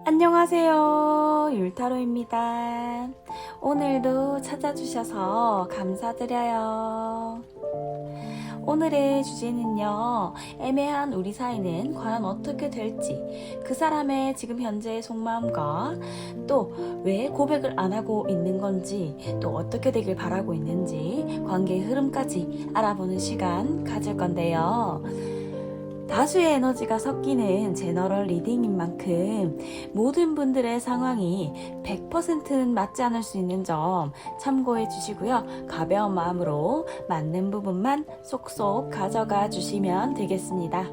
안녕하세요. 율타로입니다. 오늘도 찾아주셔서 감사드려요. 오늘의 주제는요, 애매한 우리 사이는 과연 어떻게 될지, 그 사람의 지금 현재의 속마음과 또 왜 고백을 안 하고 있는 건지, 또 어떻게 되길 바라고 있는지, 관계의 흐름까지 알아보는 시간 가질 건데요. 다수의 에너지가 섞이는 제너럴 리딩인 만큼 모든 분들의 상황이 100%는 맞지 않을 수 있는 점 참고해 주시고요. 가벼운 마음으로 맞는 부분만 쏙쏙 가져가 주시면 되겠습니다.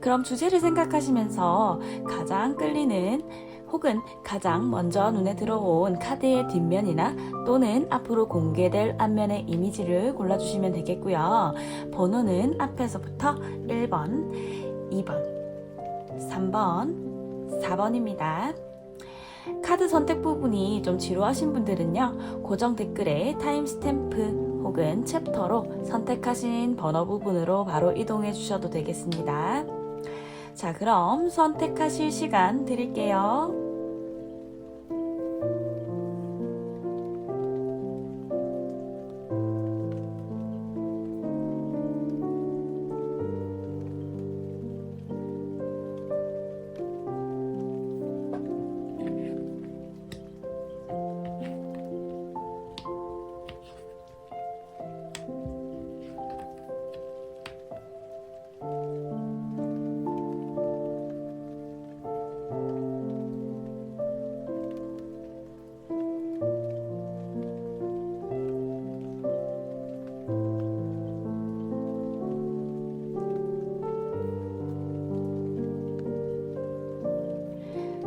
그럼 주제를 생각하시면서 가장 끌리는 혹은 가장 먼저 눈에 들어온 카드의 뒷면이나 또는 앞으로 공개될 앞면의 이미지를 골라주시면 되겠고요. 번호는 앞에서부터 1번, 2번, 3번, 4번입니다. 카드 선택 부분이 좀 지루하신 분들은요, 고정 댓글에 타임스탬프 혹은 챕터로 선택하신 번호 부분으로 바로 이동해 주셔도 되겠습니다. 자, 그럼 선택하실 시간 드릴게요.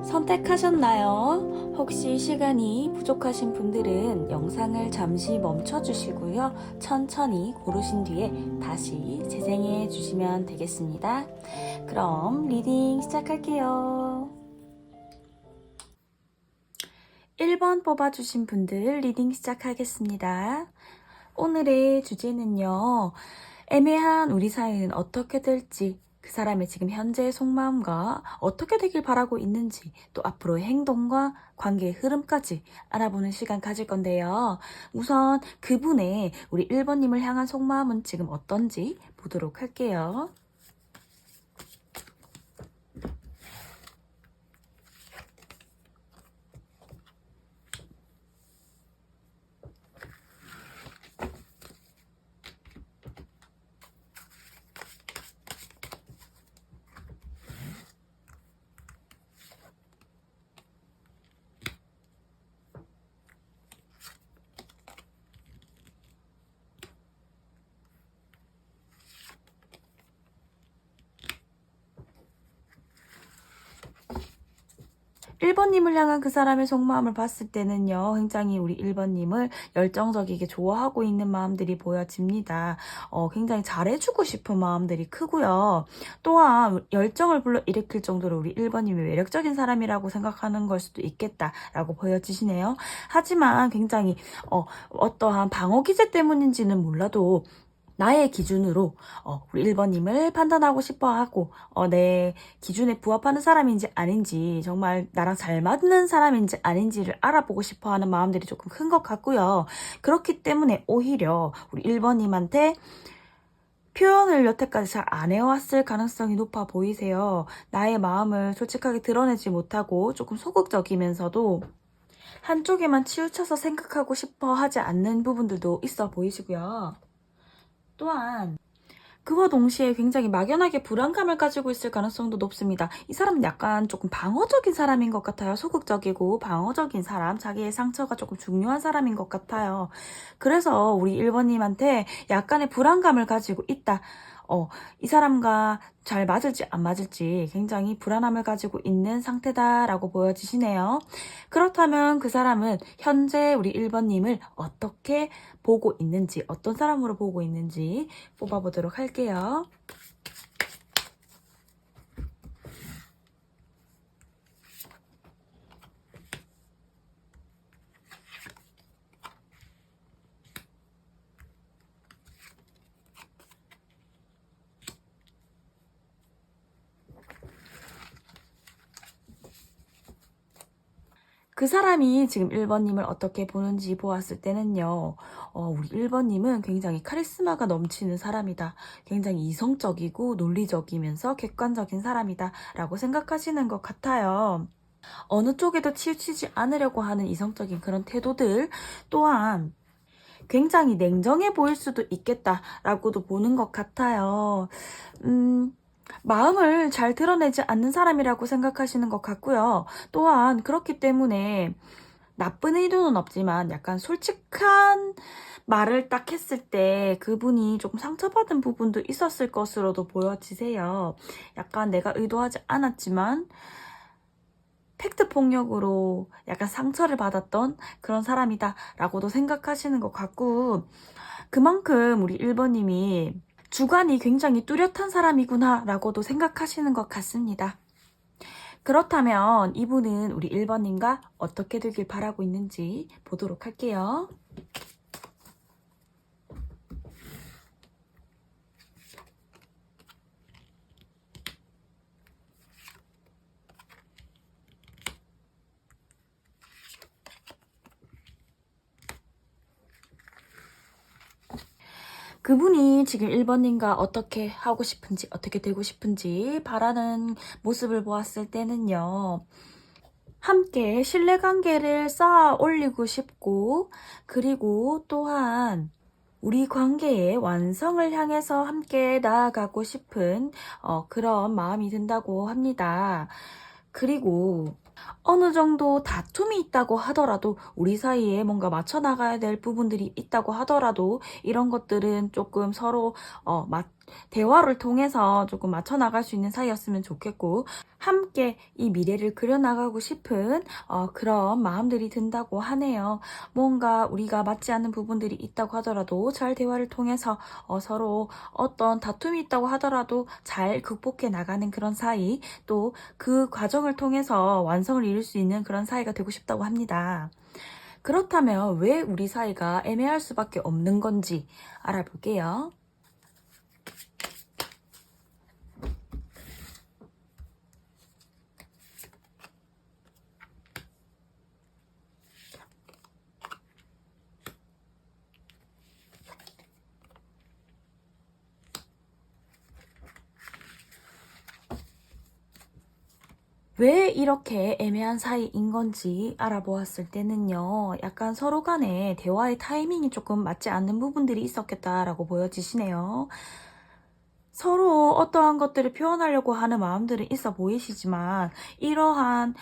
선택하셨나요? 혹시 시간이 부족하신 분들은 영상을 잠시 멈춰주시고요. 천천히 고르신 뒤에 다시 재생해 주시면 되겠습니다. 그럼 리딩 시작할게요. 1번 뽑아주신 분들 리딩 시작하겠습니다. 오늘의 주제는요, 애매한 우리 사이는 어떻게 될지, 그 사람의 지금 현재의 속마음과 어떻게 되길 바라고 있는지, 또 앞으로의 행동과 관계의 흐름까지 알아보는 시간 가질 건데요. 우선 그분의 우리 1번님을 향한 속마음은 지금 어떤지 보도록 할게요. 일 번님을 향한 그 사람의 속마음을 봤을 때는요, 굉장히 우리 1번님을 열정적이게 좋아하고 있는 마음들이 보여집니다. 굉장히 잘해주고 싶은 마음들이 크고요. 또한 열정을 불러일으킬 정도로 우리 1번님이 매력적인 사람이라고 생각하는 걸 수도 있겠다라고 보여지시네요. 하지만 굉장히 어떠한 방어 기제 때문인지는 몰라도 나의 기준으로 우리 1번님을 판단하고 싶어하고 내 기준에 부합하는 사람인지 아닌지, 정말 나랑 잘 맞는 사람인지 아닌지를 알아보고 싶어하는 마음들이 조금 큰 것 같고요. 그렇기 때문에 오히려 우리 1번님한테 표현을 여태까지 잘 안 해왔을 가능성이 높아 보이세요. 나의 마음을 솔직하게 드러내지 못하고 조금 소극적이면서도 한쪽에만 치우쳐서 생각하고 싶어 하지 않는 부분들도 있어 보이시고요. 또한 그와 동시에 굉장히 막연하게 불안감을 가지고 있을 가능성도 높습니다. 이 사람은 약간 조금 방어적인 사람인 것 같아요. 소극적이고 방어적인 사람, 자기의 상처가 조금 중요한 사람인 것 같아요. 그래서 우리 1번님한테 약간의 불안감을 가지고 있다. 이 사람과 잘 맞을지 안 맞을지 굉장히 불안함을 가지고 있는 상태다라고 보여지시네요. 그렇다면 그 사람은 현재 우리 1번님을 어떻게 보고 있는지, 어떤 사람으로 보고 있는지 뽑아보도록 할게요. 그 사람이 지금 1번님을 어떻게 보는지 보았을 때는요, 우리 1번님은 굉장히 카리스마가 넘치는 사람이다. 굉장히 이성적이고 논리적이면서 객관적인 사람이다. 라고 생각하시는 것 같아요. 어느 쪽에도 치우치지 않으려고 하는 이성적인 그런 태도들 또한 굉장히 냉정해 보일 수도 있겠다라고도 보는 것 같아요. 마음을 잘 드러내지 않는 사람이라고 생각하시는 것 같고요. 또한 그렇기 때문에 나쁜 의도는 없지만 약간 솔직한 말을 딱 했을 때 그분이 조금 상처받은 부분도 있었을 것으로도 보여지세요. 약간 내가 의도하지 않았지만 팩트 폭력으로 약간 상처를 받았던 그런 사람이다 라고도 생각하시는 것 같고, 그만큼 우리 1번님이 주관이 굉장히 뚜렷한 사람이구나 라고도 생각하시는 것 같습니다. 그렇다면 이분은 우리 1번님과 어떻게 되길 바라고 있는지 보도록 할게요. 그분이 지금 1번님과 어떻게 하고 싶은지, 어떻게 되고 싶은지 바라는 모습을 보았을 때는요, 함께 신뢰관계를 쌓아 올리고 싶고, 그리고 또한 우리 관계의 완성을 향해서 함께 나아가고 싶은 그런 마음이 든다고 합니다. 그리고 어느 정도 다툼이 있다고 하더라도, 우리 사이에 뭔가 맞춰 나가야 될 부분들이 있다고 하더라도 이런 것들은 조금 서로 대화를 통해서 조금 맞춰 나갈 수 있는 사이였으면 좋겠고, 함께 이 미래를 그려나가고 싶은 그런 마음들이 든다고 하네요. 뭔가 우리가 맞지 않는 부분들이 있다고 하더라도 잘 대화를 통해서 서로 어떤 다툼이 있다고 하더라도 잘 극복해 나가는 그런 사이, 또 그 과정을 통해서 완성을 이룰 수 있는 그런 사이가 되고 싶다고 합니다. 그렇다면 왜 우리 사이가 애매할 수밖에 없는 건지 알아볼게요. 왜 이렇게 애매한 사이인 건지 알아보았을 때는요, 약간 서로 간에 대화의 타이밍이 조금 맞지 않는 부분들이 있었겠다라고 보여지시네요. 서로 어떠한 것들을 표현하려고 하는 마음들은 있어 보이시지만, 이러한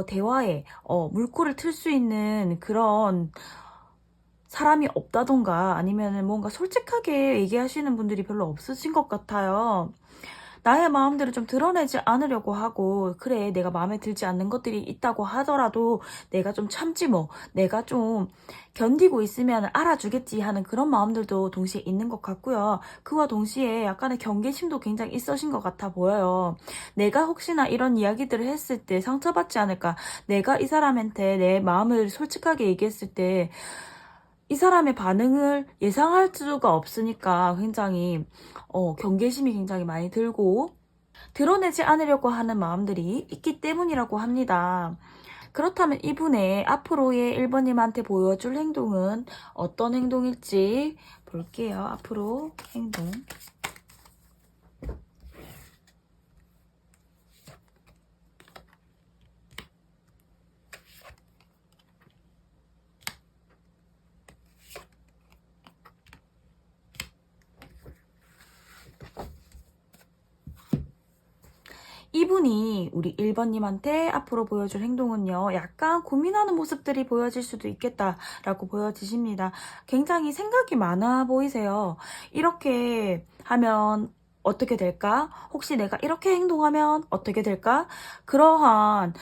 대화에 물꼬를 틀 수 있는 그런 사람이 없다던가, 아니면은 뭔가 솔직하게 얘기하시는 분들이 별로 없으신 것 같아요. 나의 마음대로 좀 드러내지 않으려고 하고, 그래, 내가 마음에 들지 않는 것들이 있다고 하더라도 내가 좀 참지 뭐, 내가 좀 견디고 있으면 알아주겠지 하는 그런 마음들도 동시에 있는 것 같고요. 그와 동시에 약간의 경계심도 굉장히 있으신 것 같아 보여요. 내가 혹시나 이런 이야기들을 했을 때 상처받지 않을까, 내가 이 사람한테 내 마음을 솔직하게 얘기했을 때 이 사람의 반응을 예상할 수가 없으니까 굉장히 경계심이 굉장히 많이 들고 드러내지 않으려고 하는 마음들이 있기 때문이라고 합니다. 그렇다면 이분의 앞으로의 1번님한테 보여줄 행동은 어떤 행동일지 볼게요. 앞으로 행동. 이분이 우리 1번님한테 앞으로 보여줄 행동은요, 약간 고민하는 모습들이 보여질 수도 있겠다라고 보여지십니다. 굉장히 생각이 많아 보이세요. 이렇게 하면 어떻게 될까? 혹시 내가 이렇게 행동하면 어떻게 될까? 그러한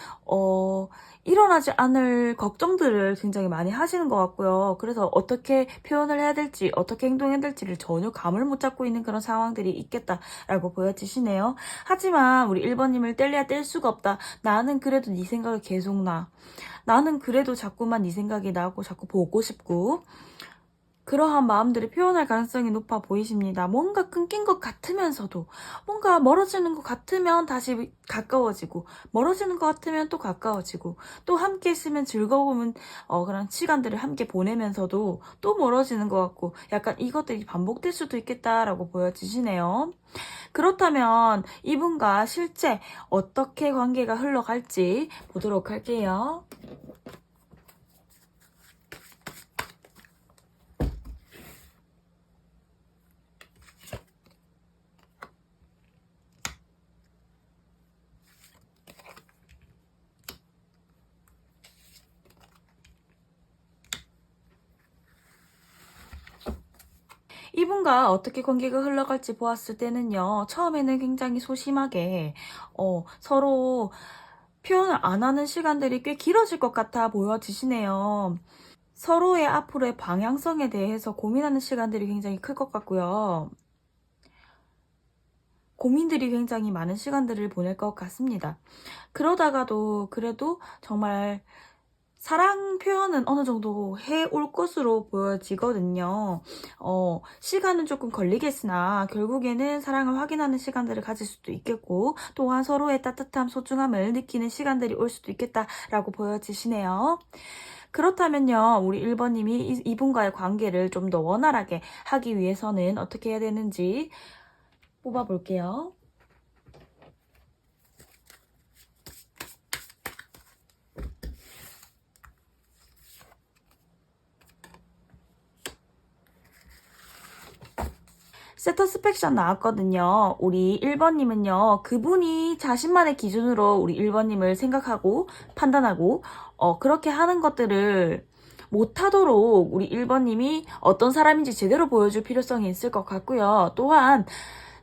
일어나지 않을 걱정들을 굉장히 많이 하시는 것 같고요. 그래서 어떻게 표현을 해야 될지, 어떻게 행동해야 될지를 전혀 감을 못 잡고 있는 그런 상황들이 있겠다라고 보여지시네요. 하지만 우리 1번님을 뗄래야 뗄 수가 없다. 나는 그래도 네 생각이 계속 나. 나는 그래도 자꾸만 네 생각이 나고 자꾸 보고 싶고, 그러한 마음들이 표현할 가능성이 높아 보이십니다. 뭔가 끊긴 것 같으면서도 뭔가 멀어지는 것 같으면 다시 가까워지고 멀어지는 것 같으면 또 가까워지고 또 함께 있으면 즐거움은 그런 시간들을 함께 보내면서도 또 멀어지는 것 같고 약간 이것들이 반복될 수도 있겠다라고 보여지시네요. 그렇다면 이분과 실제 어떻게 관계가 흘러갈지 보도록 할게요. 이분과 어떻게 관계가 흘러갈지 보았을 때는요, 처음에는 굉장히 소심하게, 서로 표현을 안 하는 시간들이 꽤 길어질 것 같아 보여지시네요. 서로의 앞으로의 방향성에 대해서 고민하는 시간들이 굉장히 클 것 같고요. 고민들이 굉장히 많은 시간들을 보낼 것 같습니다. 그러다가도 그래도 정말 사랑 표현은 어느 정도 해올 것으로 보여지거든요. 시간은 조금 걸리겠으나 결국에는 사랑을 확인하는 시간들을 가질 수도 있겠고 또한 서로의 따뜻함, 소중함을 느끼는 시간들이 올 수도 있겠다라고 보여지시네요. 그렇다면요, 우리 1번님이 이분과의 관계를 좀 더 원활하게 하기 위해서는 어떻게 해야 되는지 뽑아볼게요. 세터스펙션 나왔거든요. 우리 1번님은요, 그분이 자신만의 기준으로 우리 1번님을 생각하고 판단하고, 그렇게 하는 것들을 못하도록 우리 1번님이 어떤 사람인지 제대로 보여줄 필요성이 있을 것 같고요. 또한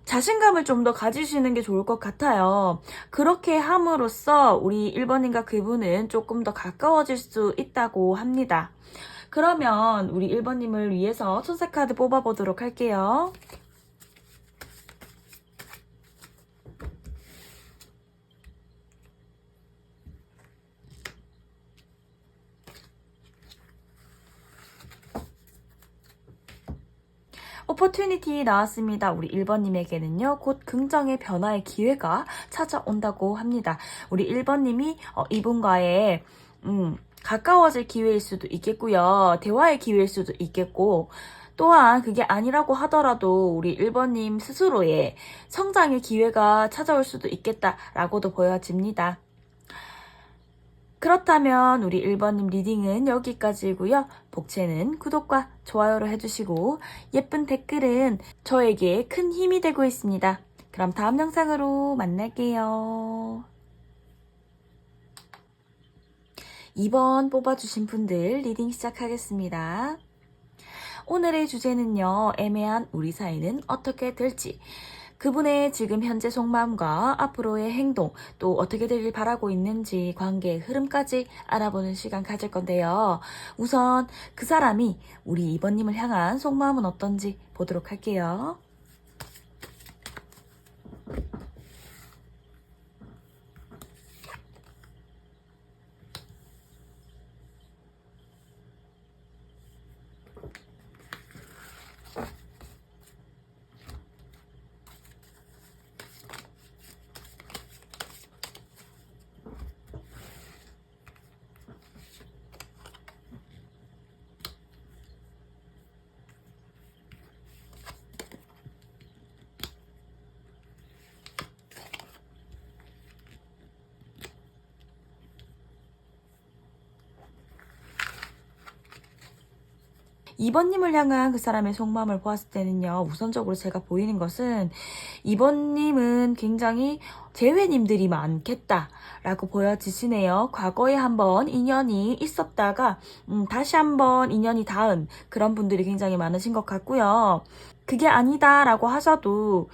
자신감을 좀 더 가지시는 게 좋을 것 같아요. 그렇게 함으로써 우리 1번님과 그분은 조금 더 가까워질 수 있다고 합니다. 그러면 우리 1번님을 위해서 천사카드 뽑아보도록 할게요. 오퍼튜니티 나왔습니다. 우리 1번님에게는요, 곧 긍정의 변화의 기회가 찾아온다고 합니다. 우리 1번님이 이분과의 가까워질 기회일 수도 있겠고요. 대화의 기회일 수도 있겠고, 또한 그게 아니라고 하더라도 우리 1번님 스스로의 성장의 기회가 찾아올 수도 있겠다라고도 보여집니다. 그렇다면 우리 1번님 리딩은 여기까지고요. 복채는 구독과 좋아요를 해주시고 예쁜 댓글은 저에게 큰 힘이 되고 있습니다. 그럼 다음 영상으로 만날게요. 2번 뽑아주신 분들 리딩 시작하겠습니다. 오늘의 주제는요, 애매한 우리 사이는 어떻게 될지, 그분의 지금 현재 속마음과 앞으로의 행동, 또 어떻게 되길 바라고 있는지 관계의 흐름까지 알아보는 시간 가질 건데요. 우선 그 사람이 우리 2번님을 향한 속마음은 어떤지 보도록 할게요. 이번님을 향한 그 사람의 속마음을 보았을 때는요, 우선적으로 제가 보이는 것은 이번님은 굉장히 재회님들이 많겠다라고 보여지시네요. 과거에 한번 인연이 있었다가 다시 한번 인연이 닿은 그런 분들이 굉장히 많으신 것 같고요. 그게 아니다라고 하셔도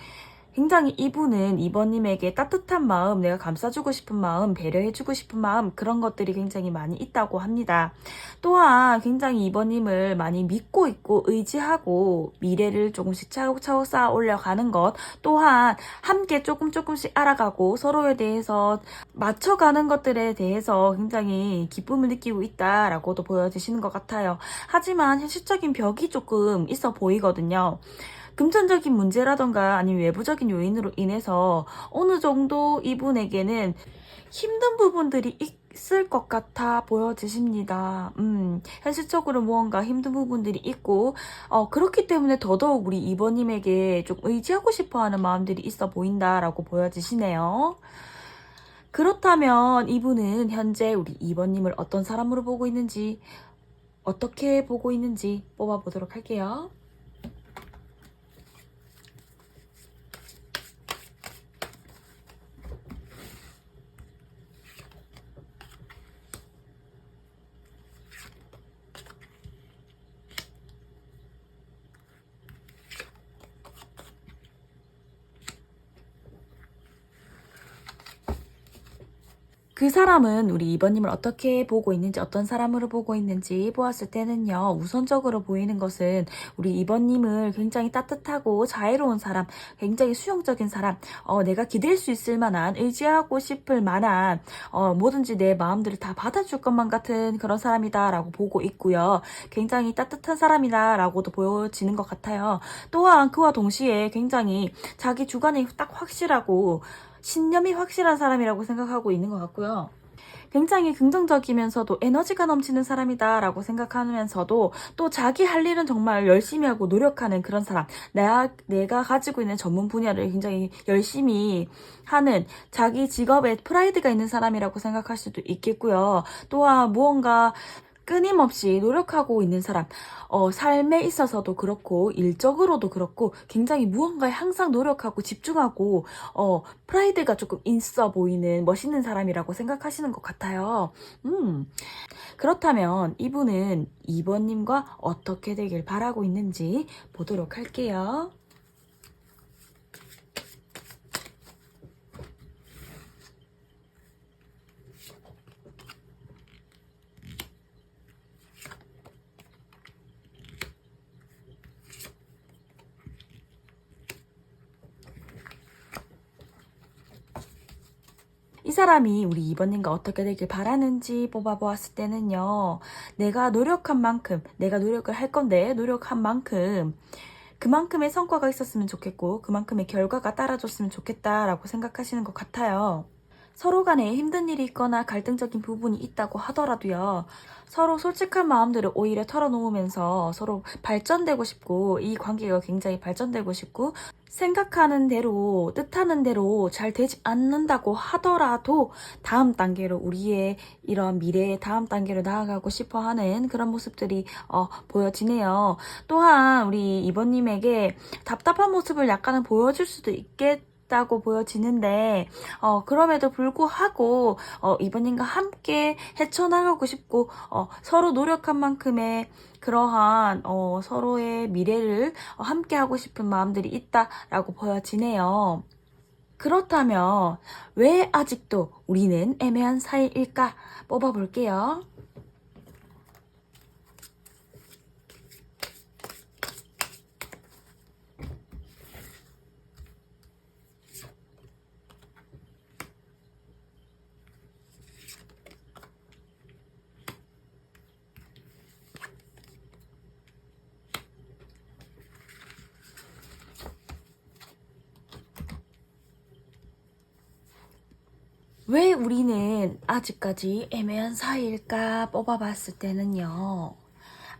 굉장히 이분은 이번님에게 따뜻한 마음, 내가 감싸주고 싶은 마음, 배려해주고 싶은 마음, 그런 것들이 굉장히 많이 있다고 합니다. 또한 굉장히 이번님을 많이 믿고 있고 의지하고 미래를 조금씩 차곡차곡 쌓아 올려가는 것, 또한 함께 조금씩 알아가고 서로에 대해서 맞춰가는 것들에 대해서 굉장히 기쁨을 느끼고 있다라고도 보여지시는 것 같아요. 하지만 현실적인 벽이 조금 있어 보이거든요. 금전적인 문제라던가 아니면 외부적인 요인으로 인해서 어느 정도 이분에게는 힘든 부분들이 있을 것 같아 보여지십니다. 현실적으로 무언가 힘든 부분들이 있고, 그렇기 때문에 더더욱 우리 이번님에게 좀 의지하고 싶어 하는 마음들이 있어 보인다라고 보여지시네요. 그렇다면 이분은 현재 우리 이번님을 어떤 사람으로 보고 있는지, 어떻게 보고 있는지 뽑아보도록 할게요. 그 사람은 우리 이번님을 어떻게 보고 있는지, 어떤 사람으로 보고 있는지 보았을 때는요, 우선적으로 보이는 것은 우리 이번님을 굉장히 따뜻하고 자애로운 사람, 굉장히 수용적인 사람, 내가 기댈 수 있을 만한, 의지하고 싶을 만한, 뭐든지 내 마음들을 다 받아줄 것만 같은 그런 사람이다라고 보고 있고요. 굉장히 따뜻한 사람이다라고도 보여지는 것 같아요. 또한 그와 동시에 굉장히 자기 주관이 딱 확실하고 신념이 확실한 사람이라고 생각하고 있는 것 같고요. 굉장히 긍정적이면서도 에너지가 넘치는 사람이다라고 생각하면서도 또 자기 할 일은 정말 열심히 하고 노력하는 그런 사람. 내가 가지고 있는 전문 분야를 굉장히 열심히 하는 자기 직업에 프라이드가 있는 사람이라고 생각할 수도 있겠고요. 또한 무언가 끊임없이 노력하고 있는 사람, 삶에 있어서도 그렇고, 일적으로도 그렇고, 굉장히 무언가에 항상 노력하고 집중하고, 프라이드가 조금 있어 보이는 멋있는 사람이라고 생각하시는 것 같아요. 그렇다면 이분은 2번님과 어떻게 되길 바라고 있는지 보도록 할게요. 이 사람이 우리 이번님과 어떻게 되길 바라는지 뽑아보았을 때는요. 내가 노력한 만큼, 내가 노력을 할 건데 노력한 만큼 그만큼의 성과가 있었으면 좋겠고 그만큼의 결과가 따라줬으면 좋겠다라고 생각하시는 것 같아요. 서로 간에 힘든 일이 있거나 갈등적인 부분이 있다고 하더라도요. 서로 솔직한 마음들을 오히려 털어놓으면서 서로 발전되고 싶고 이 관계가 굉장히 발전되고 싶고 생각하는 대로 뜻하는 대로 잘 되지 않는다고 하더라도 다음 단계로 우리의 이런 미래의 다음 단계로 나아가고 싶어하는 그런 모습들이 보여지네요. 또한 우리 이번님에게 답답한 모습을 약간은 보여줄 수도 있겠다고 보여지는데 그럼에도 불구하고 이번님과 함께 헤쳐나가고 싶고 서로 노력한 만큼의 그러한 서로의 미래를 함께 하고 싶은 마음들이 있다라고 보여지네요. 그렇다면 왜 아직도 우리는 애매한 사이일까 뽑아볼게요. 왜 우리는 아직까지 애매한 사이일까 뽑아봤을 때는요.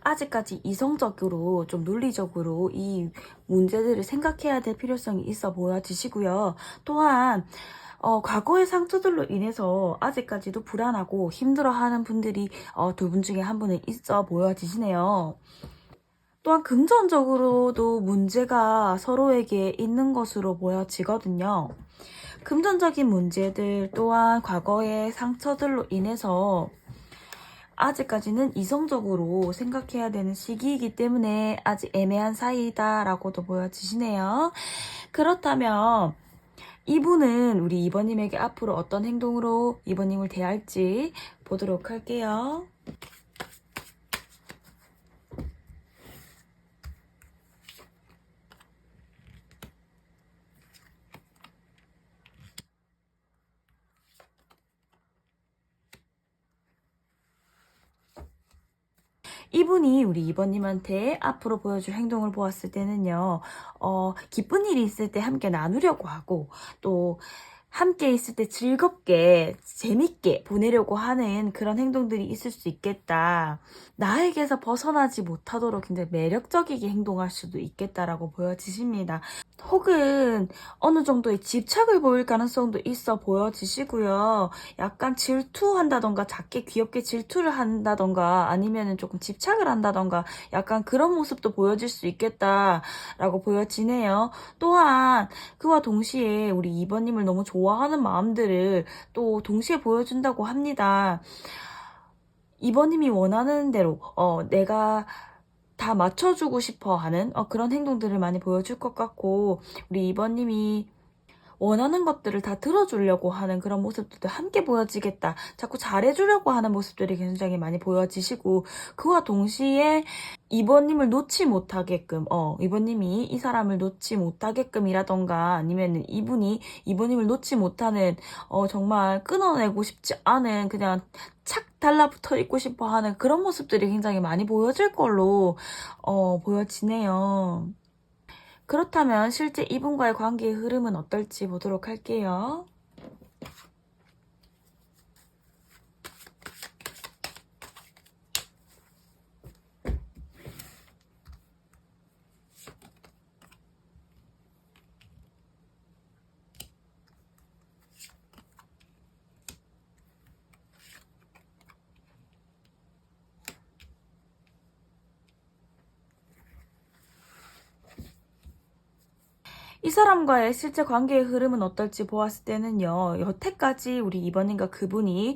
아직까지 이성적으로 좀 논리적으로 이 문제들을 생각해야 될 필요성이 있어 보여지시고요. 또한 과거의 상처들로 인해서 아직까지도 불안하고 힘들어하는 분들이 두 분 중에 한 분은 있어 보여지시네요. 또한 금전적으로도 문제가 서로에게 있는 것으로 보여지거든요. 금전적인 문제들 또한 과거의 상처들로 인해서 아직까지는 이성적으로 생각해야 되는 시기이기 때문에 아직 애매한 사이다라고도 보여지시네요. 그렇다면 이분은 우리 2번님에게 앞으로 어떤 행동으로 2번님을 대할지 보도록 할게요. 이분이 우리 2번님한테 앞으로 보여줄 행동을 보았을 때는요, 기쁜 일이 있을 때 함께 나누려고 하고, 또 함께 있을 때 즐겁게, 재밌게 보내려고 하는 그런 행동들이 있을 수 있겠다. 나에게서 벗어나지 못하도록 굉장히 매력적이게 행동할 수도 있겠다라고 보여지십니다. 혹은 어느 정도의 집착을 보일 가능성도 있어 보여지시고요. 약간 질투한다던가 작게 귀엽게 질투를 한다던가 아니면은 조금 집착을 한다던가 약간 그런 모습도 보여질 수 있겠다라고 보여지네요. 또한 그와 동시에 우리 2번님을 너무 좋아하는 마음들을 또 동시에 보여준다고 합니다. 2번님이 원하는 대로 내가 다 맞춰주고 싶어 하는 그런 행동들을 많이 보여줄 것 같고, 우리 2번님이 원하는 것들을 다 들어주려고 하는 그런 모습들도 함께 보여지겠다. 자꾸 잘해주려고 하는 모습들이 굉장히 많이 보여지시고, 그와 동시에 2번님을 놓지 못하게끔, 2번님이 이 사람을 놓지 못하게끔이라던가, 아니면 이분이 2번님을 놓지 못하는, 정말 끊어내고 싶지 않은, 그냥 착 달라붙어 있고 싶어 하는 그런 모습들이 굉장히 많이 보여질 걸로, 보여지네요. 그렇다면 실제 이분과의 관계의 흐름은 어떨지 보도록 할게요. 이 사람과의 실제 관계의 흐름은 어떨지 보았을 때는요, 여태까지 우리 이번님과 그분이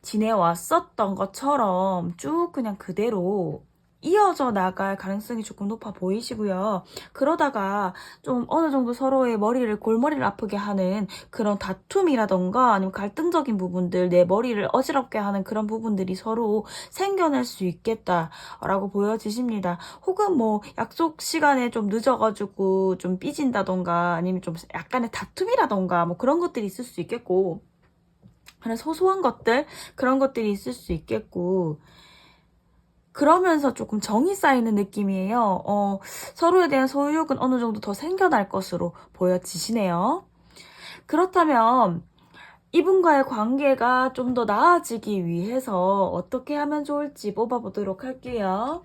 지내왔었던 것처럼 쭉 그냥 그대로 이어져 나갈 가능성이 조금 높아 보이시고요. 그러다가 좀 어느 정도 서로의 골머리를 아프게 하는 그런 다툼이라던가 아니면 갈등적인 부분들, 내 머리를 어지럽게 하는 그런 부분들이 서로 생겨날 수 있겠다라고 보여지십니다. 혹은 뭐 약속 시간에 좀 늦어가지고 좀 삐진다던가 아니면 좀 약간의 다툼이라던가 뭐 그런 것들이 있을 수 있겠고, 그런 소소한 것들, 그런 것들이 있을 수 있겠고, 그러면서 조금 정이 쌓이는 느낌이에요. 서로에 대한 소유욕은 어느 정도 더 생겨날 것으로 보여지시네요. 그렇다면 이분과의 관계가 좀 더 나아지기 위해서 어떻게 하면 좋을지 뽑아보도록 할게요.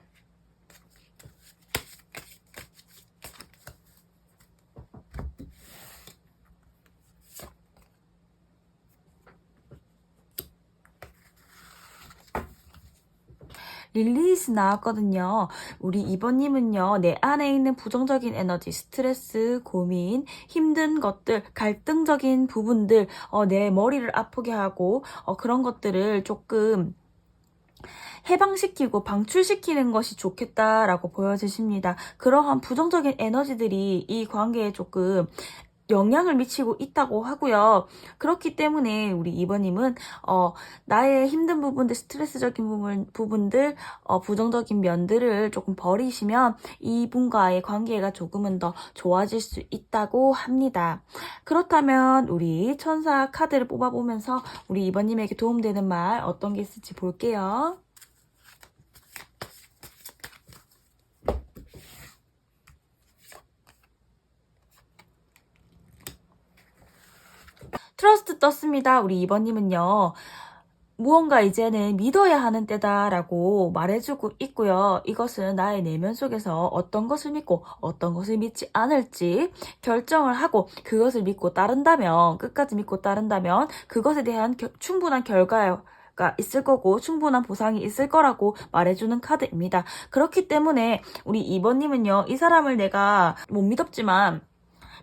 릴리스 나왔거든요. 우리 이번님은요, 내 안에 있는 부정적인 에너지, 스트레스, 고민, 힘든 것들, 갈등적인 부분들, 내 머리를 아프게 하고, 그런 것들을 조금 해방시키고 방출시키는 것이 좋겠다라고 보여지십니다. 그러한 부정적인 에너지들이 이 관계에 조금 영향을 미치고 있다고 하고요. 그렇기 때문에 우리 2번님은 나의 힘든 부분들, 스트레스적인 부분들, 부정적인 면들을 조금 버리시면 이분과의 관계가 조금은 더 좋아질 수 있다고 합니다. 그렇다면 우리 천사 카드를 뽑아보면서 우리 2번님에게 도움되는 말 어떤 게 있을지 볼게요. 트러스트 떴습니다. 우리 2번님은요. 무언가 이제는 믿어야 하는 때다라고 말해주고 있고요. 이것은 나의 내면 속에서 어떤 것을 믿고 어떤 것을 믿지 않을지 결정을 하고 그것을 믿고 따른다면, 끝까지 믿고 따른다면 그것에 대한 충분한 결과가 있을 거고 충분한 보상이 있을 거라고 말해주는 카드입니다. 그렇기 때문에 우리 2번님은요. 이 사람을 내가 못 믿었지만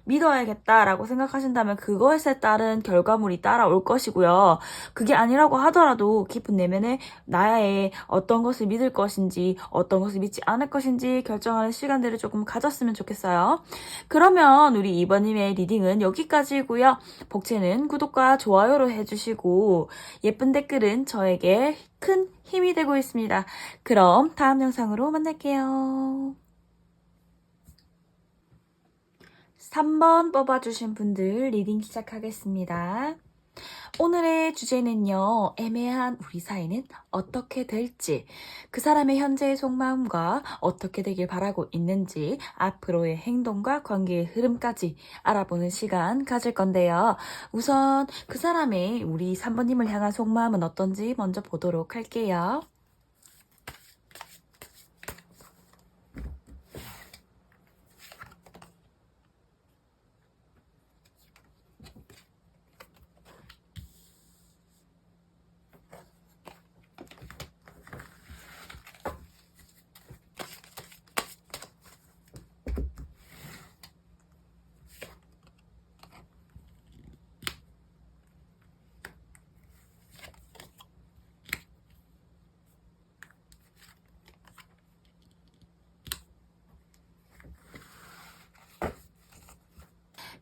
믿어야겠다라고 생각하신다면 그것에 따른 결과물이 따라올 것이고요. 그게 아니라고 하더라도 깊은 내면에 나의 어떤 것을 믿을 것인지 어떤 것을 믿지 않을 것인지 결정하는 시간들을 조금 가졌으면 좋겠어요. 그러면 우리 이번님의 리딩은 여기까지고요. 복채는 구독과 좋아요로 해주시고 예쁜 댓글은 저에게 큰 힘이 되고 있습니다. 그럼 다음 영상으로 만날게요. 3번 뽑아주신 분들 리딩 시작하겠습니다. 오늘의 주제는요, 애매한 우리 사이는 어떻게 될지, 그 사람의 현재의 속마음과 어떻게 되길 바라고 있는지, 앞으로의 행동과 관계의 흐름까지 알아보는 시간 가질 건데요. 우선 그 사람의 우리 3번님을 향한 속마음은 어떤지 먼저 보도록 할게요.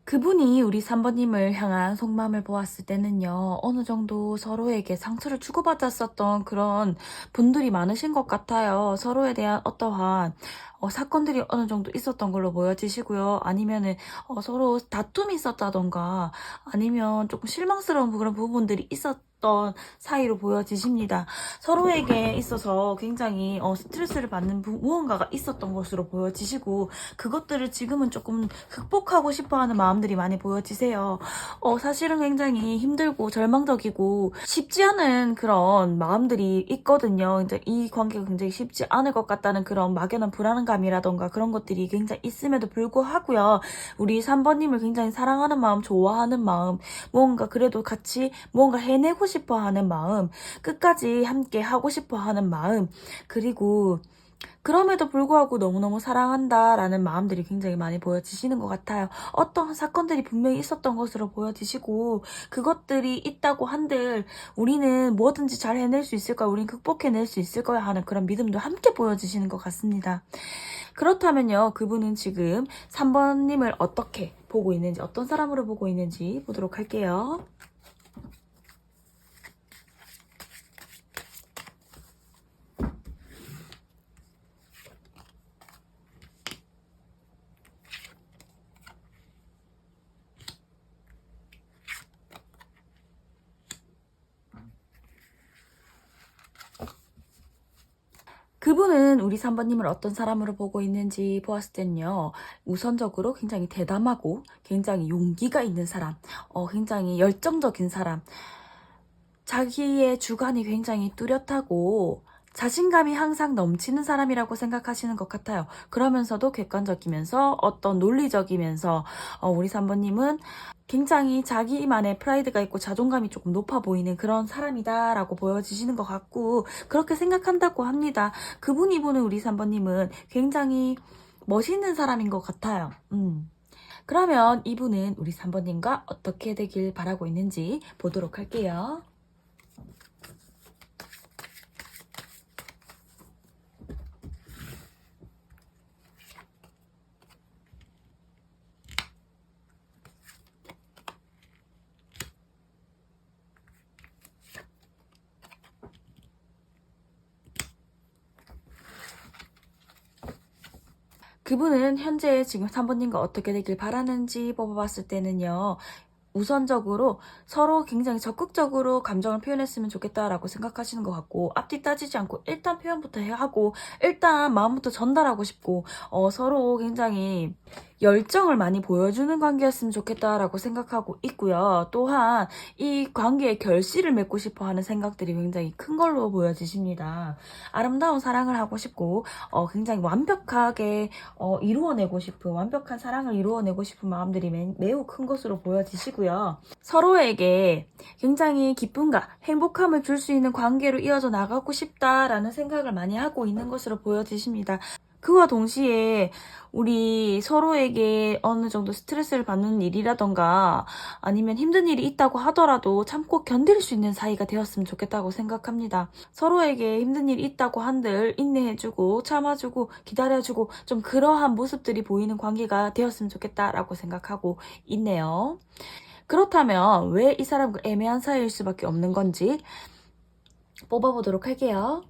그분이 우리 3번님을 향한 속마음을 보았을 때는요, 어느 정도 서로에게 상처를 주고받았었던 그런 분들이 많으신 것 같아요. 서로에 대한 어떠한 사건들이 어느 정도 있었던 걸로 보여지시고요. 아니면은 서로 다툼이 있었다던가 아니면 조금 실망스러운 그런 부분들이 있었던 사이로 보여지십니다. 서로에게 있어서 굉장히 스트레스를 받는 무언가가 있었던 것으로 보여지시고 그것들을 지금은 조금 극복하고 싶어하는 마음들이 많이 보여지세요. 사실은 굉장히 힘들고 절망적이고 쉽지 않은 그런 마음들이 있거든요. 이제 이 관계가 굉장히 쉽지 않을 것 같다는 그런 막연한 불안감이라던가 그런 것들이 굉장히 있음에도 불구하고요. 우리 3번님을 굉장히 사랑하는 마음, 좋아하는 마음, 뭔가 그래도 같이 뭔가 해내고 싶어 하는 마음, 끝까지 함께 하고 싶어 하는 마음, 그리고 그럼에도 불구하고 너무너무 사랑한다라는 마음들이 굉장히 많이 보여지시는 것 같아요. 어떤 사건들이 분명히 있었던 것으로 보여지시고 그것들이 있다고 한들 우리는 뭐든지 잘 해낼 수 있을 거야. 우린 극복해낼 수 있을 거야 하는 그런 믿음도 함께 보여지시는 것 같습니다. 그렇다면요. 그분은 지금 3번님을 어떻게 보고 있는지 어떤 사람으로 보고 있는지 보도록 할게요. 그분은 우리 3번님을 어떤 사람으로 보고 있는지 보았을 때는요. 우선적으로 굉장히 대담하고 굉장히 용기가 있는 사람, 굉장히 열정적인 사람, 자기의 주관이 굉장히 뚜렷하고 자신감이 항상 넘치는 사람이라고 생각하시는 것 같아요. 그러면서도 객관적이면서 어떤 논리적이면서 우리 3번님은 굉장히 자기만의 프라이드가 있고 자존감이 조금 높아 보이는 그런 사람이다라고 보여지시는 것 같고 그렇게 생각한다고 합니다. 그분이 보는 우리 3번님은 굉장히 멋있는 사람인 것 같아요. 그러면 이분은 우리 3번님과 어떻게 되길 바라고 있는지 보도록 할게요. 그분은 현재 지금 3번님과 어떻게 되길 바라는지 뽑아봤을 때는요. 우선적으로 서로 굉장히 적극적으로 감정을 표현했으면 좋겠다라고 생각하시는 것 같고 앞뒤 따지지 않고 일단 표현부터 하고 일단 마음부터 전달하고 싶고 서로 굉장히 열정을 많이 보여주는 관계였으면 좋겠다라고 생각하고 있고요. 또한 이 관계에 결실을 맺고 싶어 하는 생각들이 굉장히 큰 걸로 보여지십니다. 아름다운 사랑을 하고 싶고 굉장히 완벽하게 이루어내고 싶은 완벽한 사랑을 이루어내고 싶은 마음들이 매우 큰 것으로 보여지시고요. 서로에게 굉장히 기쁨과 행복함을 줄 수 있는 관계로 이어져 나가고 싶다라는 생각을 많이 하고 있는 것으로 보여지십니다. 그와 동시에 우리 서로에게 어느 정도 스트레스를 받는 일이라던가 아니면 힘든 일이 있다고 하더라도 참고 견딜 수 있는 사이가 되었으면 좋겠다고 생각합니다. 서로에게 힘든 일이 있다고 한들 인내해주고 참아주고 기다려주고 좀 그러한 모습들이 보이는 관계가 되었으면 좋겠다라고 생각하고 있네요. 그렇다면 왜 이 사람과 애매한 사이일 수밖에 없는 건지 뽑아보도록 할게요.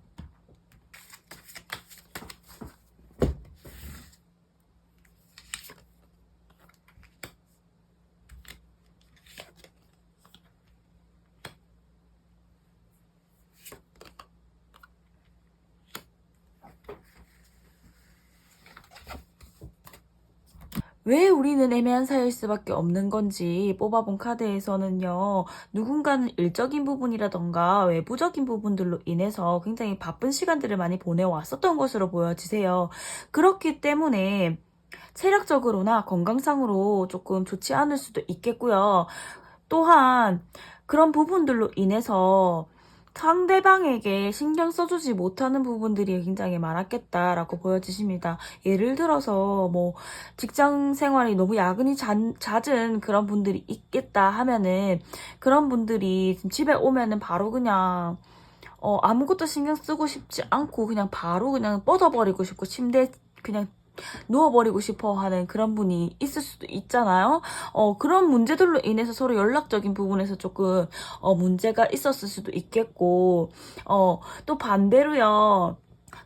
왜 우리는 애매한 사이일 수밖에 없는 건지 뽑아본 카드에서는요, 누군가는 일적인 부분이라던가 외부적인 부분들로 인해서 굉장히 바쁜 시간들을 많이 보내왔었던 것으로 보여지세요. 그렇기 때문에 체력적으로나 건강상으로 조금 좋지 않을 수도 있겠고요. 또한 그런 부분들로 인해서 상대방에게 신경 써주지 못하는 부분들이 굉장히 많았겠다라고 보여지십니다. 예를 들어서 뭐 직장 생활이 너무 야근이 잦은 그런 분들이 있겠다 하면은 그런 분들이 집에 오면은 바로 그냥 아무것도 신경 쓰고 싶지 않고 그냥 바로 그냥 뻗어버리고 싶고 침대에 그냥 누워버리고 싶어 하는 그런 분이 있을 수도 있잖아요. 그런 문제들로 인해서 서로 연락적인 부분에서 조금, 문제가 있었을 수도 있겠고, 또 반대로요.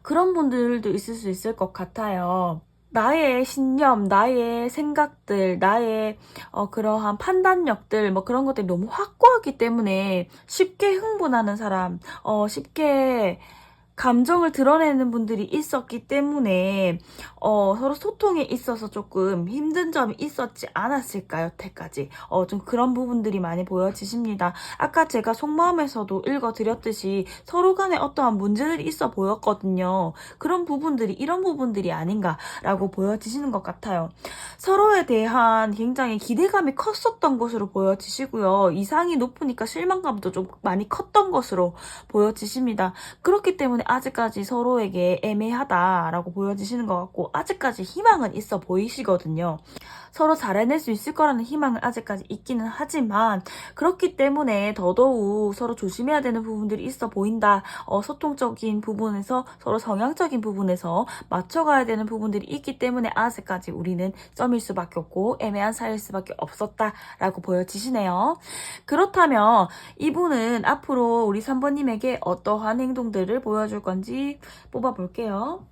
그런 분들도 있을 수 있을 것 같아요. 나의 신념, 나의 생각들, 나의 그러한 판단력들, 뭐 그런 것들이 너무 확고하기 때문에 쉽게 흥분하는 사람, 쉽게 감정을 드러내는 분들이 있었기 때문에 서로 소통에 있어서 조금 힘든 점이 있었지 않았을까요, 여태까지. 좀 그런 부분들이 많이 보여지십니다. 아까 제가 속마음에서도 읽어드렸듯이 서로 간에 어떠한 문제들이 있어 보였거든요. 그런 부분들이 이런 부분들이 아닌가라고 보여지시는 것 같아요. 서로에 대한 굉장히 기대감이 컸었던 것으로 보여지시고요. 이상이 높으니까 실망감도 좀 많이 컸던 것으로 보여지십니다. 그렇기 때문에 아직까지 서로에게 애매하다라고 보여지시는 것 같고 아직까지 희망은 있어 보이시거든요. 서로 잘해낼 수 있을 거라는 희망은 아직까지 있기는 하지만 그렇기 때문에 더더욱 서로 조심해야 되는 부분들이 있어 보인다. 소통적인 부분에서 서로 성향적인 부분에서 맞춰가야 되는 부분들이 있기 때문에 아직까지 우리는 썸일 수밖에 없고 애매한 사이일 수밖에 없었다라고 보여지시네요. 그렇다면 이분은 앞으로 우리 3번님에게 어떠한 행동들을 보여줄 건지 뽑아볼게요.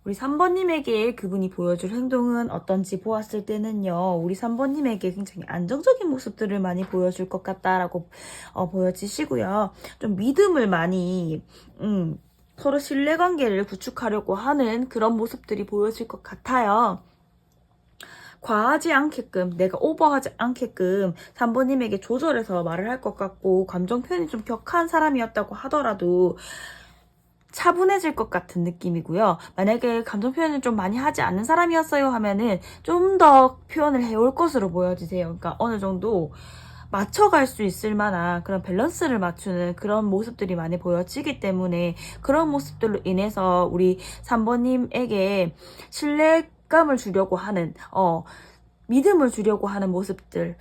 우리 3번님에게 그분이 보여줄 행동은 어떤지 보았을 때는요, 우리 3번님에게 굉장히 안정적인 모습들을 많이 보여줄 것 같다라고 보여지시고요. 좀 믿음을 많이, 서로 신뢰관계를 구축하려고 하는 그런 모습들이 보여질 것 같아요. 과하지 않게끔, 내가 오버하지 않게끔 3번님에게 조절해서 말을 할 것 같고, 감정 표현이 좀 격한 사람이었다고 하더라도, 차분해질 것 같은 느낌이고요. 만약에 감정 표현을 좀 많이 하지 않는 사람이었어요 하면은 좀 더 표현을 해올 것으로 보여지세요. 그러니까 어느 정도 맞춰갈 수 있을 만한 그런 밸런스를 맞추는 그런 모습들이 많이 보여지기 때문에 그런 모습들로 인해서 우리 3번님에게 신뢰감을 주려고 하는, 믿음을 주려고 하는 모습들,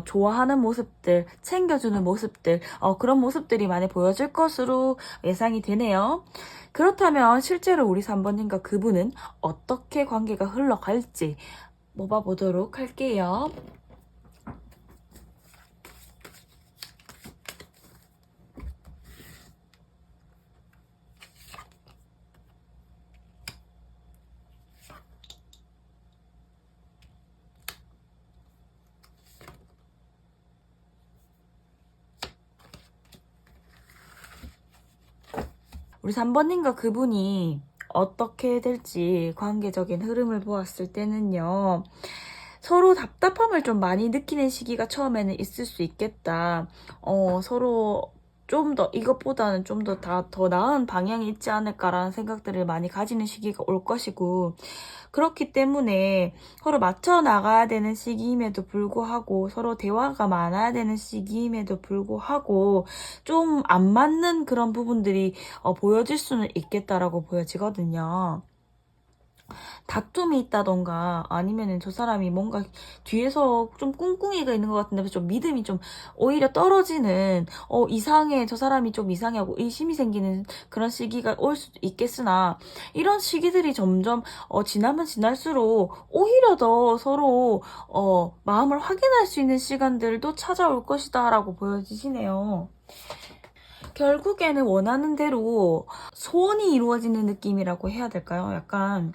좋아하는 모습들, 챙겨주는 모습들, 그런 모습들이 많이 보여질 것으로 예상이 되네요. 그렇다면 실제로 우리 3번님과 그분은 어떻게 관계가 흘러갈지 뽑아보도록 할게요. 우리 3번님과 그분이 어떻게 될지 관계적인 흐름을 보았을 때는요. 서로 답답함을 좀 많이 느끼는 시기가 처음에는 있을 수 있겠다. 서로 좀 더 이것보다는 좀 더 나은 방향이 있지 않을까라는 생각들을 많이 가지는 시기가 올 것이고, 그렇기 때문에 서로 맞춰 나가야 되는 시기임에도 불구하고, 서로 대화가 많아야 되는 시기임에도 불구하고 좀 안 맞는 그런 부분들이 보여질 수는 있겠다라고 보여지거든요. 다툼이 있다던가 아니면은 저 사람이 뭔가 뒤에서 좀 꿍꿍이가 있는 것 같은데 좀 믿음이 좀 오히려 떨어지는, 이상해, 저 사람이 좀 이상해 하고 의심이 생기는 그런 시기가 올 수도 있겠으나, 이런 시기들이 점점 지나면 지날수록 오히려 더 서로 마음을 확인할 수 있는 시간들도 찾아올 것이다 라고 보여지시네요. 결국에는 원하는 대로 소원이 이루어지는 느낌이라고 해야 될까요? 약간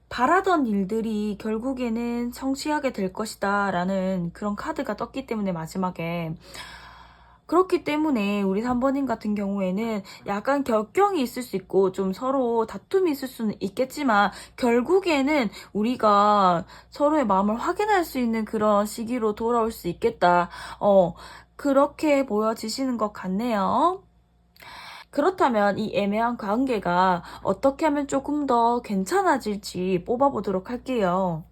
바라던 일들이 결국에는 성취하게 될 것이다 라는 그런 카드가 떴기 때문에, 마지막에. 그렇기 때문에 우리 3번님 같은 경우에는 약간 격경이 있을 수 있고 좀 서로 다툼이 있을 수는 있겠지만, 결국에는 우리가 서로의 마음을 확인할 수 있는 그런 시기로 돌아올 수 있겠다. 그렇게 보여지시는 것 같네요. 그렇다면 이 애매한 관계가 어떻게 하면 조금 더 괜찮아질지 뽑아보도록 할게요.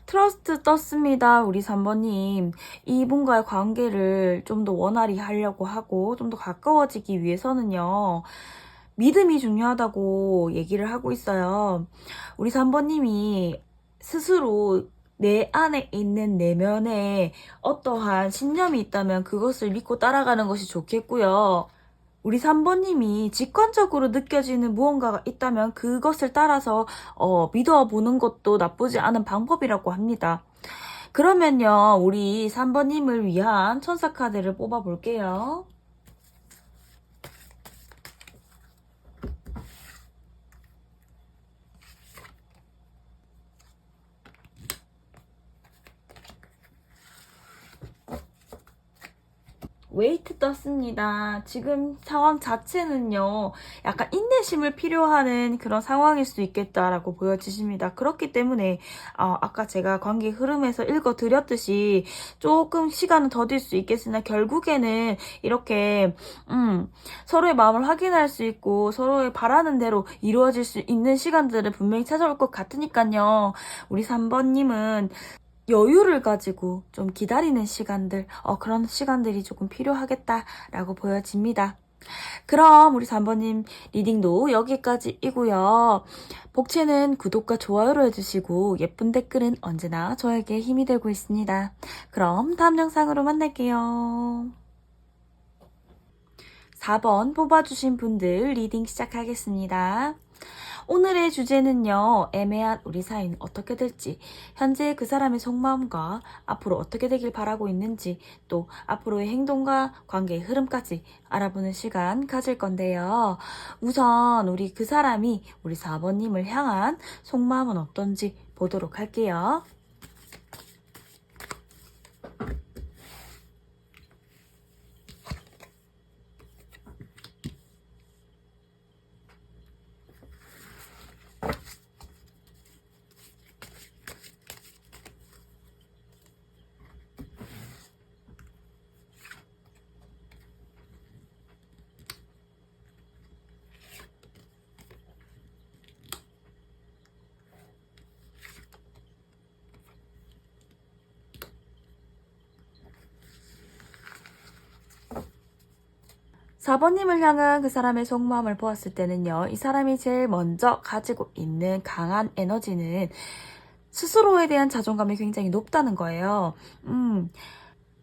트러스트 떴습니다. 우리 3번님. 이분과의 관계를 좀 더 원활히 하려고 하고 좀 더 가까워지기 위해서는요, 믿음이 중요하다고 얘기를 하고 있어요. 우리 3번님이 스스로 내 안에 있는 내면에 어떠한 신념이 있다면 그것을 믿고 따라가는 것이 좋겠고요. 우리 3번님이 직관적으로 느껴지는 무언가가 있다면 그것을 따라서 믿어보는 것도 나쁘지 않은 방법이라고 합니다. 그러면요, 우리 3번님을 위한 천사 카드를 뽑아볼게요. 웨이트 떴습니다. 지금 상황 자체는요, 약간 인내심을 필요하는 그런 상황일 수 있겠다라고 보여지십니다. 그렇기 때문에 아까 제가 관계 흐름에서 읽어드렸듯이 조금 시간은 더딜 수 있겠으나 결국에는 이렇게 서로의 마음을 확인할 수 있고 서로의 바라는 대로 이루어질 수 있는 시간들을 분명히 찾아올 것 같으니까요. 우리 3번님은 여유를 가지고 좀 기다리는 시간들, 그런 시간들이 조금 필요하겠다라고 보여집니다. 그럼 우리 3번님 리딩도 여기까지이고요. 복채는 구독과 좋아요로 해주시고 예쁜 댓글은 언제나 저에게 힘이 되고 있습니다. 그럼 다음 영상으로 만날게요. 4번 뽑아주신 분들 리딩 시작하겠습니다. 오늘의 주제는요, 애매한 우리 사이는 어떻게 될지, 현재 그 사람의 속마음과 앞으로 어떻게 되길 바라고 있는지, 또 앞으로의 행동과 관계의 흐름까지 알아보는 시간 가질 건데요. 우선 우리 그 사람이 우리 4번님을 향한 속마음은 어떤지 보도록 할게요. 사번님을 향한 그 사람의 속마음을 보았을 때는요, 이 사람이 제일 먼저 가지고 있는 강한 에너지는 스스로에 대한 자존감이 굉장히 높다는 거예요.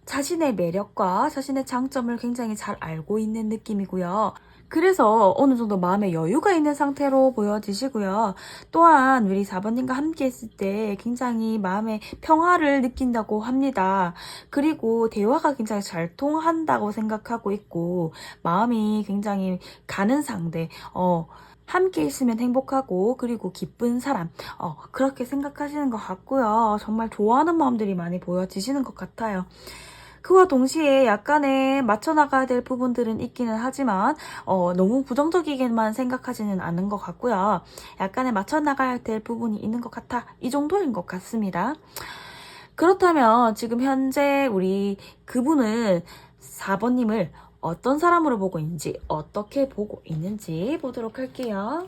자신의 매력과 자신의 장점을 굉장히 잘 알고 있는 느낌이고요. 그래서 어느 정도 마음에 여유가 있는 상태로 보여지시고요. 또한 우리 4번님과 함께 있을 때 굉장히 마음의 평화를 느낀다고 합니다. 그리고 대화가 굉장히 잘 통한다고 생각하고 있고, 마음이 굉장히 가는 상대, 함께 있으면 행복하고 그리고 기쁜 사람, 그렇게 생각하시는 것 같고요. 정말 좋아하는 마음들이 많이 보여지시는 것 같아요. 그와 동시에 약간의 맞춰나가야 될 부분들은 있기는 하지만 너무 부정적이게만 생각하지는 않은 것 같고요. 약간의 맞춰나가야 될 부분이 있는 것 같아. 이 정도인 것 같습니다. 그렇다면 지금 현재 우리 그분은 4번님을 어떤 사람으로 보고 있는지, 어떻게 보고 있는지 보도록 할게요.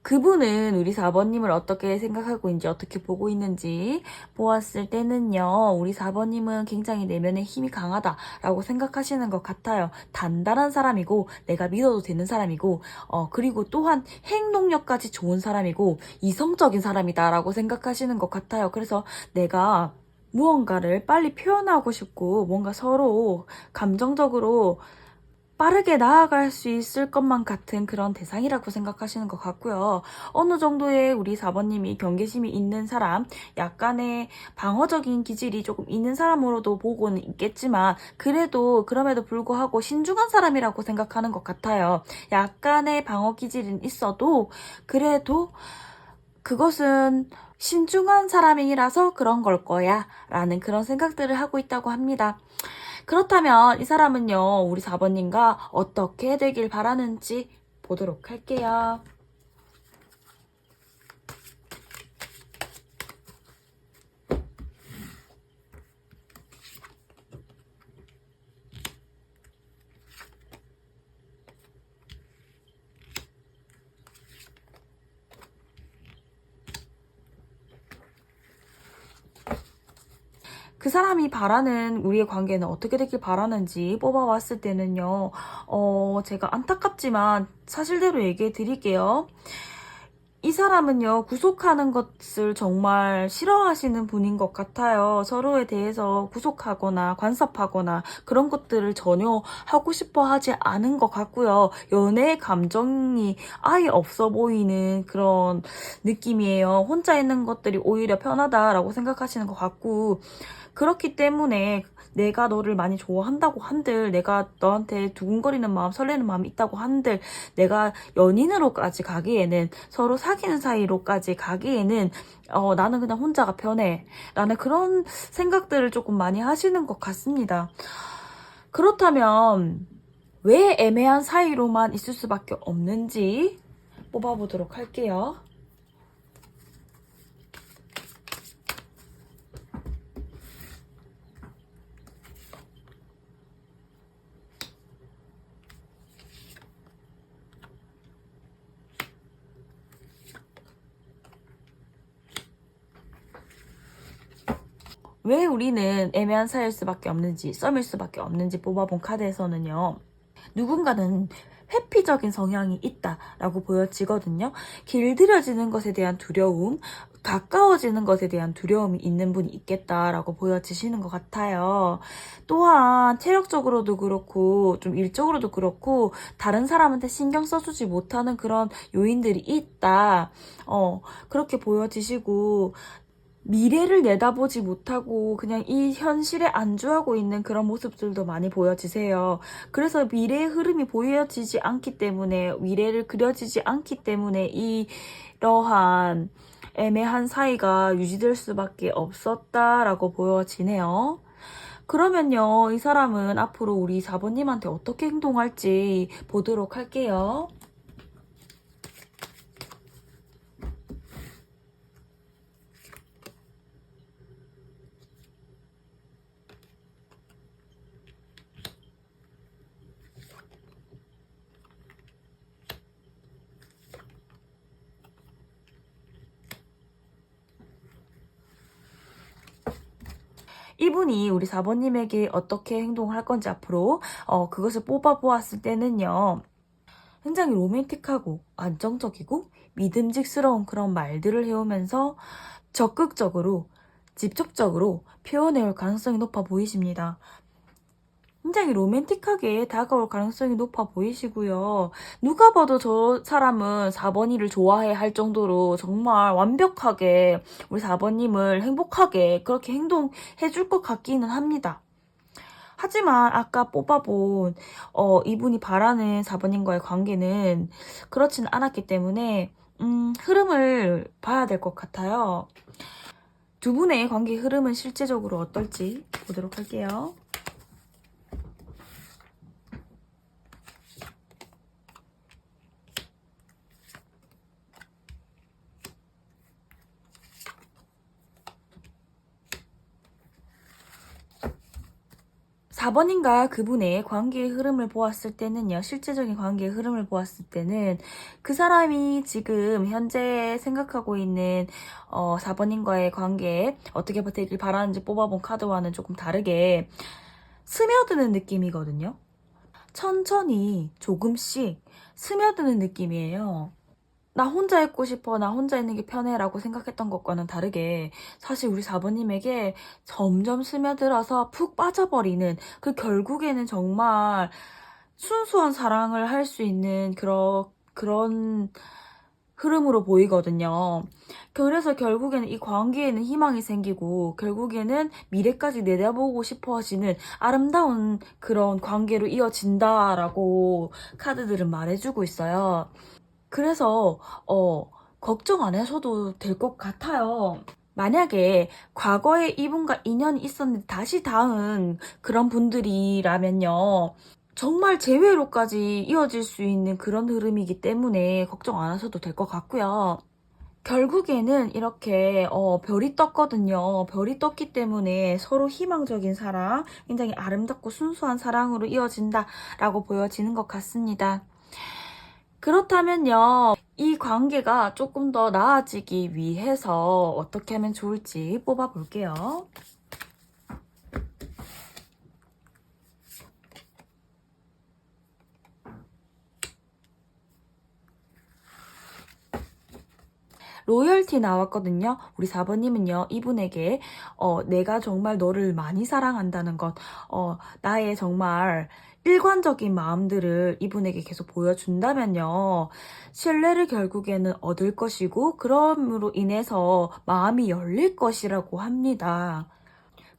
그분은 우리 4번님을 어떻게 생각하고 있는지, 어떻게 보고 있는지 보았을 때는요, 우리 4번님은 굉장히 내면의 힘이 강하다라고 생각하시는 것 같아요. 단단한 사람이고, 내가 믿어도 되는 사람이고, 그리고 또한 행동력까지 좋은 사람이고, 이성적인 사람이다라고 생각하시는 것 같아요. 그래서 내가 무언가를 빨리 표현하고 싶고, 뭔가 서로 감정적으로 빠르게 나아갈 수 있을 것만 같은 그런 대상이라고 생각하시는 것 같고요. 어느 정도의 우리 4번님이 경계심이 있는 사람, 약간의 방어적인 기질이 조금 있는 사람으로도 보고는 있겠지만 그래도 그럼에도 불구하고 신중한 사람이라고 생각하는 것 같아요. 약간의 방어 기질은 있어도 그래도 그것은 신중한 사람이라서 그런 걸 거야 라는 그런 생각들을 하고 있다고 합니다. 그렇다면 이 사람은요, 우리 4번님과 어떻게 되길 바라는지 보도록 할게요. 그 사람이 바라는 우리의 관계는 어떻게 되길 바라는지 뽑아왔을 때는요, 제가 안타깝지만 사실대로 얘기해 드릴게요. 이 사람은요, 구속하는 것을 정말 싫어하시는 분인 것 같아요. 서로에 대해서 구속하거나 간섭하거나 그런 것들을 전혀 하고 싶어 하지 않은 것 같고요. 연애의 감정이 아예 없어 보이는 그런 느낌이에요. 혼자 있는 것들이 오히려 편하다라고 생각하시는 것 같고, 그렇기 때문에 내가 너를 많이 좋아한다고 한들, 내가 너한테 두근거리는 마음, 설레는 마음이 있다고 한들, 내가 연인으로까지 가기에는, 서로 사귀는 사이로까지 가기에는 나는 그냥 혼자가 편해 라는 그런 생각들을 조금 많이 하시는 것 같습니다. 그렇다면 왜 애매한 사이로만 있을 수밖에 없는지 뽑아보도록 할게요. 왜 우리는 애매한 사이일 수밖에 없는지, 썸일 수밖에 없는지 뽑아본 카드에서는요, 누군가는 회피적인 성향이 있다라고 보여지거든요. 길들여지는 것에 대한 두려움, 가까워지는 것에 대한 두려움이 있는 분이 있겠다라고 보여지시는 것 같아요. 또한 체력적으로도 그렇고 좀 일적으로도 그렇고 다른 사람한테 신경 써주지 못하는 그런 요인들이 있다. 그렇게 보여지시고 미래를 내다보지 못하고 그냥 이 현실에 안주하고 있는 그런 모습들도 많이 보여지세요. 그래서 미래의 흐름이 보여지지 않기 때문에, 미래를 그려지지 않기 때문에 이러한 애매한 사이가 유지될 수밖에 없었다라고 보여지네요. 그러면요, 이 사람은 앞으로 우리 4번님한테 어떻게 행동할지 보도록 할게요. 이분이 우리 4번님에게 어떻게 행동할 건지 앞으로 그것을 뽑아보았을 때는요. 굉장히 로맨틱하고 안정적이고 믿음직스러운 그런 말들을 해오면서 적극적으로 직접적으로 표현해올 가능성이 높아 보이십니다. 굉장히 로맨틱하게 다가올 가능성이 높아 보이시고요. 누가 봐도 저 사람은 4번이를 좋아해 할 정도로 정말 완벽하게 우리 4번님을 행복하게 그렇게 행동해 줄 것 같기는 합니다. 하지만 아까 뽑아본 이분이 바라는 4번님과의 관계는 그렇진 않았기 때문에 흐름을 봐야 될 것 같아요. 두 분의 관계 흐름은 실제적으로 어떨지 보도록 할게요. 4번인가 그분의 관계의 흐름을 보았을 때는요, 실제적인 관계의 흐름을 보았을 때는 그 사람이 지금 현재 생각하고 있는 4번인과의 관계에 어떻게 되길 바라는지 뽑아본 카드와는 조금 다르게 스며드는 느낌이거든요. 천천히 조금씩 스며드는 느낌이에요. 나 혼자 있고 싶어, 나 혼자 있는 게 편해 라고 생각했던 것과는 다르게 사실 우리 4번님에게 점점 스며들어서 푹 빠져버리는 그 결국에는 정말 순수한 사랑을 할 수 있는 그런 흐름으로 보이거든요. 그래서 결국에는 이 관계에는 희망이 생기고 결국에는 미래까지 내다보고 싶어 하시는 아름다운 그런 관계로 이어진다라고 카드들은 말해주고 있어요. 그래서 걱정 안 하셔도 될 것 같아요. 만약에 과거에 이분과 인연이 있었는데 다시 닿은 그런 분들이라면요. 정말 재회로까지 이어질 수 있는 그런 흐름이기 때문에 걱정 안 하셔도 될 것 같고요. 결국에는 이렇게 별이 떴거든요. 별이 떴기 때문에 서로 희망적인 사랑, 굉장히 아름답고 순수한 사랑으로 이어진다라고 보여지는 것 같습니다. 그렇다면요, 이 관계가 조금 더 나아지기 위해서 어떻게 하면 좋을지 뽑아볼게요. 로열티 나왔거든요. 우리 4번님은요, 이분에게, 내가 정말 너를 많이 사랑한다는 것, 나의 정말 일관적인 마음들을 이분에게 계속 보여준다면요, 신뢰를 결국에는 얻을 것이고, 그럼으로 인해서 마음이 열릴 것이라고 합니다.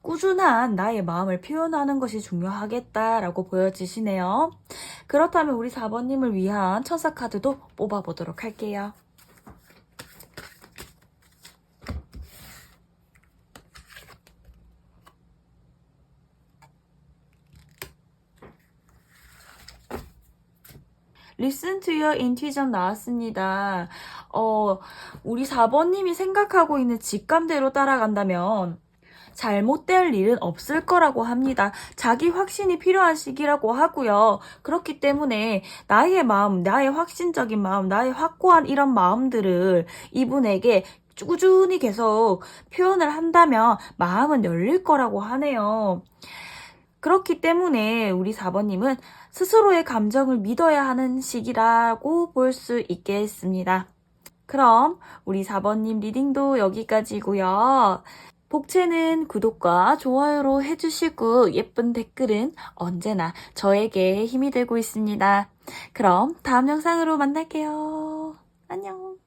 꾸준한 나의 마음을 표현하는 것이 중요하겠다라고 보여지시네요. 그렇다면 우리 4번님을 위한 천사 카드도 뽑아보도록 할게요. Listen to your intuition 나왔습니다. 우리 4번님이 생각하고 있는 직감대로 따라간다면 잘못될 일은 없을 거라고 합니다. 자기 확신이 필요한 시기라고 하고요. 그렇기 때문에 나의 마음, 나의 확신적인 마음, 나의 확고한 이런 마음들을 이분에게 꾸준히 계속 표현을 한다면 마음은 열릴 거라고 하네요. 그렇기 때문에 우리 4번님은 스스로의 감정을 믿어야 하는 시기라고 볼 수 있겠습니다. 그럼 우리 4번님 리딩도 여기까지고요. 복채는 구독과 좋아요로 해주시고 예쁜 댓글은 언제나 저에게 힘이 되고 있습니다. 그럼 다음 영상으로 만날게요. 안녕.